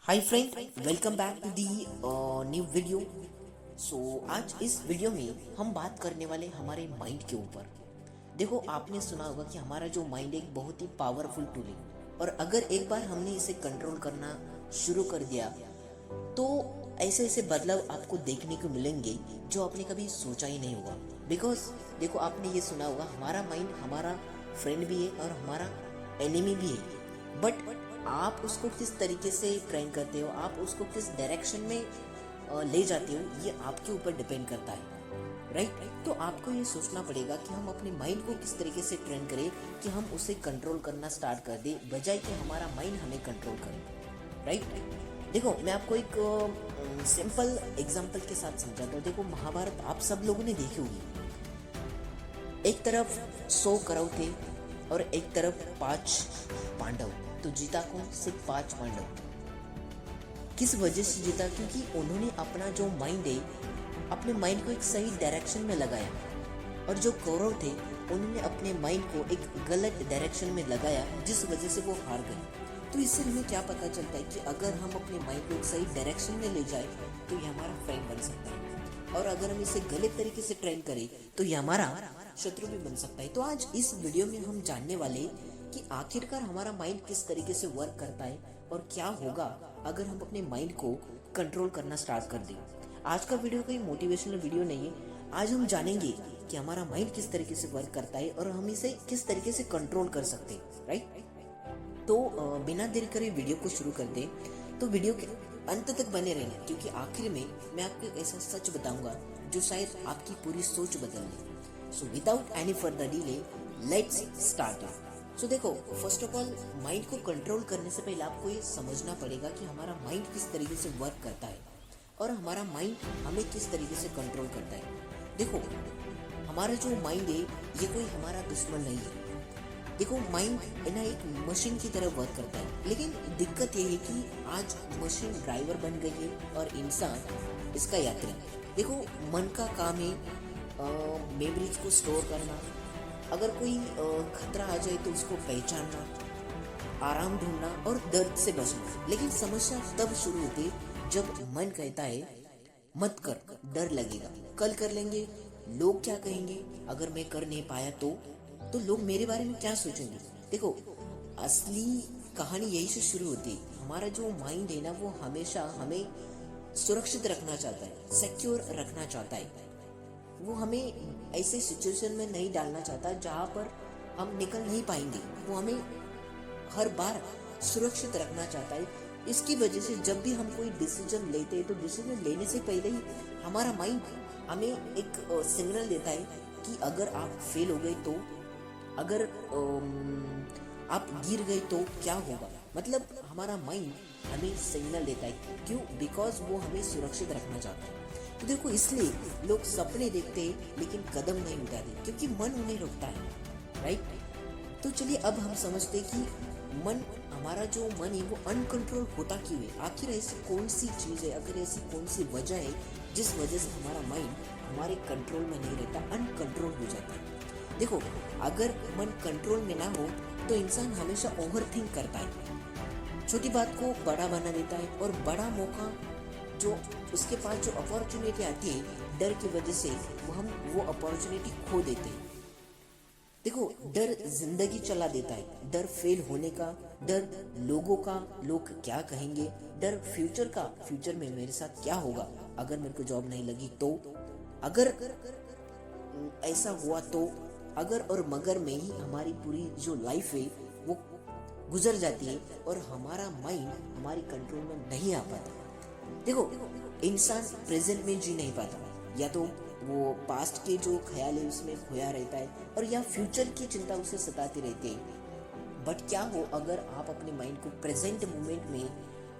Hi friend, welcome back to the new video. आज इस video में हम बात करने वाले हमारे माइंड के ऊपर। देखो, आपने सुना होगा कि हमारा जो माइंड एक बहुत ही पावरफुल टूल है, और अगर एक बार हमने इसे कंट्रोल करना शुरू कर दिया तो ऐसे ऐसे बदलाव आपको देखने को मिलेंगे जो आपने कभी सोचा ही नहीं होगा। बिकॉज देखो, आपने ये सुना होगा हमारा माइंड हमारा फ्रेंड भी है और हमारा एनिमी भी है। बट आप उसको किस तरीके से ट्रेन करते हो, आप उसको किस डायरेक्शन में ले जाते हो, ये आपके ऊपर डिपेंड करता है। राइट? तो आपको ये सोचना पड़ेगा कि हम अपने माइंड को किस तरीके से ट्रेन करें कि हम उसे कंट्रोल करना स्टार्ट कर दें, बजाय कि हमारा माइंड हमें कंट्रोल करे। राइट? देखो, मैं आपको एक सिंपल एग्जांपल के साथ समझाता हूँ। देखो, महाभारत आप सब लोगों ने देखी होगी। एक तरफ 100 कौरव थे और एक तरफ 5 पांडव। तो जीता कौन? सिर्फ 5 पांडव। किस वजह से जीता? क्योंकि उन्होंने अपना जो माइंड है, अपने माइंड को एक सही डायरेक्शन में लगाया। और जो कौरव थे, उन्होंने अपने माइंड को एक गलत डायरेक्शन में लगाया, जिस वजह से वो हार गए। तो इससे हमें क्या पता चलता है कि अगर हम अपने माइंड को एक सही डायरेक्शन में ले जाए तो ये हमारा फ्रेंड बन सकता है, और अगर हम इसे गलत तरीके से ट्रेन करें तो ये हमारा शत्रु भी बन सकता है। तो आज इस वीडियो में हम जानने वाले कि आखिरकार हमारा माइंड किस तरीके से वर्क करता है और क्या होगा अगर हम अपने माइंड को कंट्रोल करना स्टार्ट कर दें। आज का वीडियो कोई मोटिवेशनल वीडियो नहीं है। आज हम जानेंगे कि हमारा माइंड किस तरीके से वर्क करता है और हम इसे किस तरीके से कंट्रोल कर सकते हैं। राइट? तो बिना देरी करे वीडियो को शुरू कर दे। तो वीडियो के अंत तक बने रहना, क्योंकि आखिर में मैं आपको एक ऐसा सच बताऊंगा जो शायद आपकी पूरी सोच बदल दे। So without any further delay, let's start. So देखो, फर्स्ट ऑफ ऑल, माइंड को कंट्रोल करने से पहले आपको ये समझना पड़ेगा कि हमारा माइंड किस तरीके से वर्क करता है और हमारा माइंड हमें किस तरीके से कंट्रोल करता है। देखो, हमारा जो माइंड है ये कोई हमारा दुश्मन नहीं है। देखो, माइंड ना एक मशीन की तरह वर्क करता है, लेकिन दिक्कत ये है कि आज मशीन ड्राइवर बन गई है और इंसान इसका यात्री। देखो, मन का काम है मेमोरीज को स्टोर करना, अगर कोई खतरा आ जाए तो उसको पहचानना, आराम ढूंढना और दर्द से बचना। लेकिन समस्या तब शुरू होती है जब मन कहता है मत कर, डर लगेगा, कल कर लेंगे, लोग क्या कहेंगे, अगर मैं कर नहीं पाया तो लोग मेरे बारे में क्या सोचेंगे। देखो, असली कहानी यही से शुरू होती है। हमारा जो माइंड है ना, वो हमेशा हमें सुरक्षित रखना चाहता है, सिक्योर रखना चाहता है। वो हमें ऐसे सिचुएशन में नहीं डालना चाहता जहाँ पर हम निकल नहीं पाएंगे। वो हमें हर बार सुरक्षित रखना चाहता है। इसकी वजह से जब भी हम कोई डिसीजन लेते हैं तो डिसीजन लेने से पहले ही हमारा माइंड हमें एक सिग्नल देता है कि अगर आप फेल हो गए तो, अगर आप गिर गए तो क्या होगा। मतलब हमारा माइंड हमें सिग्नल देता है। क्यों? बिकॉज वो हमें सुरक्षित रखना चाहता है। तो देखो, इसलिए लोग सपने देखते हैं लेकिन कदम नहीं उठाते, क्योंकि मन उन्हें रोकता है। राइट? तो चलिए, अब हम समझते हैं कि मन, हमारा जो मन है वो अनकंट्रोल होता क्यों है। आखिर ऐसी कौन सी चीज़ है, अगर ऐसी कौन सी वजह है जिस वजह से हमारा माइंड हमारे कंट्रोल में नहीं रहता, अनकंट्रोल हो जाता है। देखो, अगर मन कंट्रोल में ना हो तो इंसान हमेशा ओवर थिंक करता है, छोटी बात को बड़ा बना देता है, और बड़ा मौका जो उसके पास जो अपॉर्चुनिटी आती है, डर की वजह से हम वो अपॉर्चुनिटी खो देते हैं। देखो, डर जिंदगी चला देता है। डर फेल होने का, डर लोगों का, लोग क्या कहेंगे, डर फ्यूचर का, फ्यूचर में मेरे साथ क्या होगा अगर मेरे को जॉब नहीं लगी तो, अगर ऐसा हुआ तो, अगर और मगर में ही हमारी पूरी जो लाइफ है वो गुजर जाती है और हमारा माइंड हमारी कंट्रोल में नहीं आ पाता। देखो, इंसान प्रेजेंट में जी नहीं पाता, या तो वो पास्ट के जो ख्याल है उसमें खोया रहता है, और या फ्यूचर की चिंता उसे सताती रहती है। बट क्या हो अगर आप अपने माइंड को प्रेजेंट मोमेंट में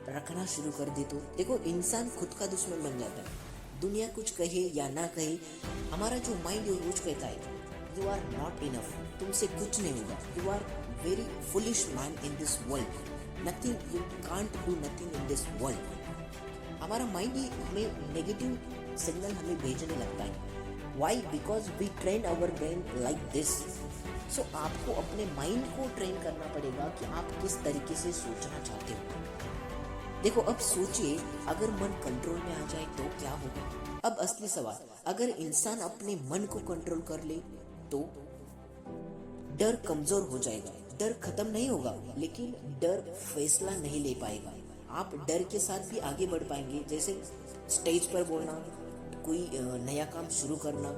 रखना शुरू कर दे तो देखो, इंसान खुद का दुश्मन बन जाता है। दुनिया कुछ कहे या ना कहे, हमारा जो माइंड है रोज कहता है यू आर नॉट इनफ, तुमसे कुछ नहीं होगा, you are very foolish man in this world, nothing, you can't do nothing in this world. हमारा माइंड ही हमें नेगेटिव सिग्नल हमें भेजने लगता है। Why? Because we train our brain like this. So आपको अपने माइंड को ट्रेन करना पड़ेगा कि आप किस तरीके से सोचना चाहते हो। देखो अब सोचिए, अगर मन कंट्रोल में आ जाए तो क्या होगा। अब असली सवाल, अगर इंसान अपने मन को कंट्रोल कर ले तो डर कमजोर हो जाएगा। डर खत्म नहीं होगा, लेकिन डर फैसला नहीं ले पाएगा। आप डर के साथ भी आगे बढ़ पाएंगे, जैसे स्टेज पर बोलना, कोई नया काम शुरू करना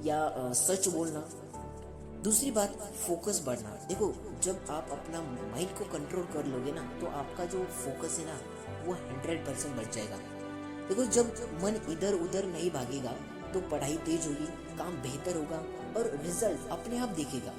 या सच बोलना। दूसरी बात, फोकस बढ़ना। देखो जब आप अपना माइंड को कंट्रोल कर लोगे ना, तो आपका जो फोकस है ना वो 100% बढ़ जाएगा। देखो जब मन इधर उधर नहीं भागेगा तो पढ़ाई तेज होगी, काम बेहतर होगा और रिजल्ट अपने आप दिखेगा।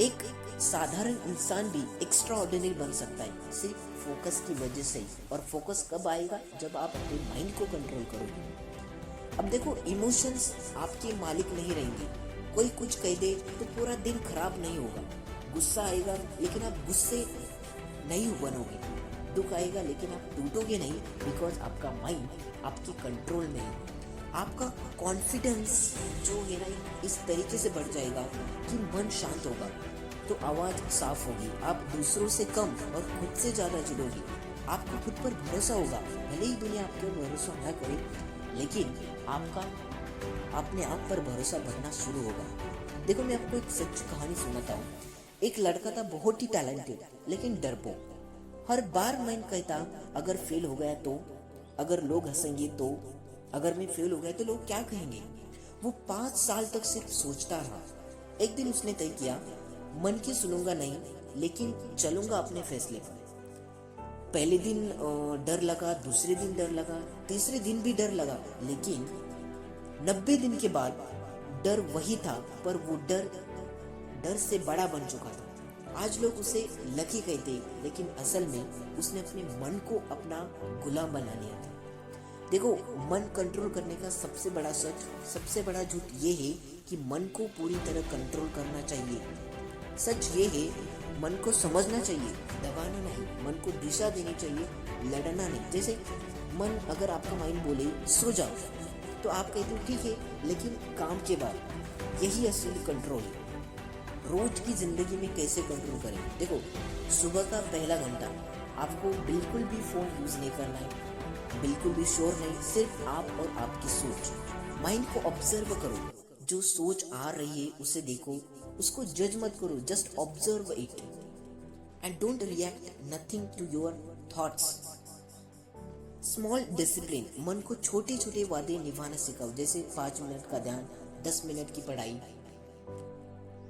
एक साधारण इंसान भी एक्स्ट्रा ऑर्डिनरी बन सकता है सिर्फ फोकस की वजह से ही। और फोकस कब आएगा? जब आप अपने माइंड को कंट्रोल करोगे। अब देखो, इमोशंस आपके मालिक नहीं रहेंगे। कोई कुछ कह दे तो पूरा दिन खराब नहीं होगा। गुस्सा आएगा लेकिन आप गुस्से नहीं बनोगे। दुख आएगा लेकिन आप टूटोगे नहीं, बिकॉज आपका माइंड आपके कंट्रोल में है। आपका कॉन्फिडेंस जो है ना इस तरीके से बढ़ जाएगा कि मन शांत होगा, तो आवाज साफ होगी। आप दूसरों से कम और खुद से ज्यादा जुड़ोगे। आपको खुद पर भरोसा होगा, भले ही दुनिया आप पर भरोसा न करे, लेकिन आपका अपने आप पर भरोसा बढ़ना शुरू होगा। देखो मैं आपको एक सच्ची कहानी सुनाता हूँ। एक लड़का था बहुत ही टैलेंटेड लेकिन डरपोक। हर बार मैं कहता, अगर फेल हो गया तो, अगर लोग हंसेंगे तो, अगर मैं फेल हो गया तो लोग क्या कहेंगे। वो 5 साल तक सिर्फ सोचता रहा। एक दिन उसने तय किया, मन की सुनूंगा नहीं, लेकिन चलूंगा अपने फैसले पर। पहले दिन डर लगा, दूसरे दिन डर लगा, तीसरे दिन भी डर लगा, लेकिन 90 दिन के बाद डर वही था, पर वो डर से बड़ा बन चुका था। आज लोग उसे लकी कहते, लेकिन असल में उसने अपने मन को अपना गुलाम बना लिया था। देखो मन कंट्रोल करने का सबसे बड़ा सच, सबसे बड़ा झूठ ये है कि मन को पूरी तरह कंट्रोल करना चाहिए। सच ये है, मन को समझना चाहिए, दबाना नहीं। मन को दिशा देनी चाहिए, लड़ना नहीं। जैसे मन, अगर आपका माइंड बोले सो जाओ, तो आप कहते हो ठीक है, लेकिन काम के बाद। यही असली कंट्रोल है। रोज की जिंदगी में कैसे कंट्रोल करें? देखो सुबह का पहला घंटा आपको बिल्कुल भी फोन यूज नहीं करना है, बिल्कुल भी शोर नहीं, सिर्फ आप और आपकी सोच। माइंड को ऑब्जर्व करो, जो सोच आ रही है उसे देखो, उसको जज मत करो, just observe it and don't react nothing to your thoughts. Small discipline, मन को छोटे छोटे वादे निभाना सिखाओ, जैसे 5 मिनट का ध्यान, 10 मिनट की पढ़ाई।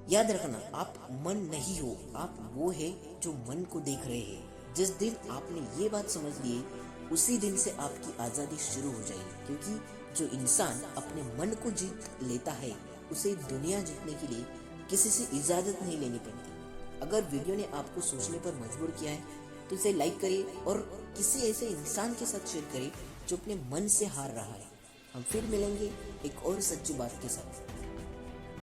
याद रखना, आप मन नहीं हो, आप वो है जो मन को देख रहे हैं। जिस दिन आपने ये बात समझ ली, उसी दिन से आपकी आजादी शुरू हो जाएगी, क्योंकि जो इंसान अपने मन को जीत लेता है, उसे दुनिया जीतने के लिए किसी से इजाजत नहीं लेनी पड़ती। अगर वीडियो ने आपको सोचने पर मजबूर किया है तो इसे लाइक करिए और किसी ऐसे इंसान के साथ शेयर करिए जो अपने मन से हार रहा है। हम फिर मिलेंगे एक और सच्ची बात के साथ।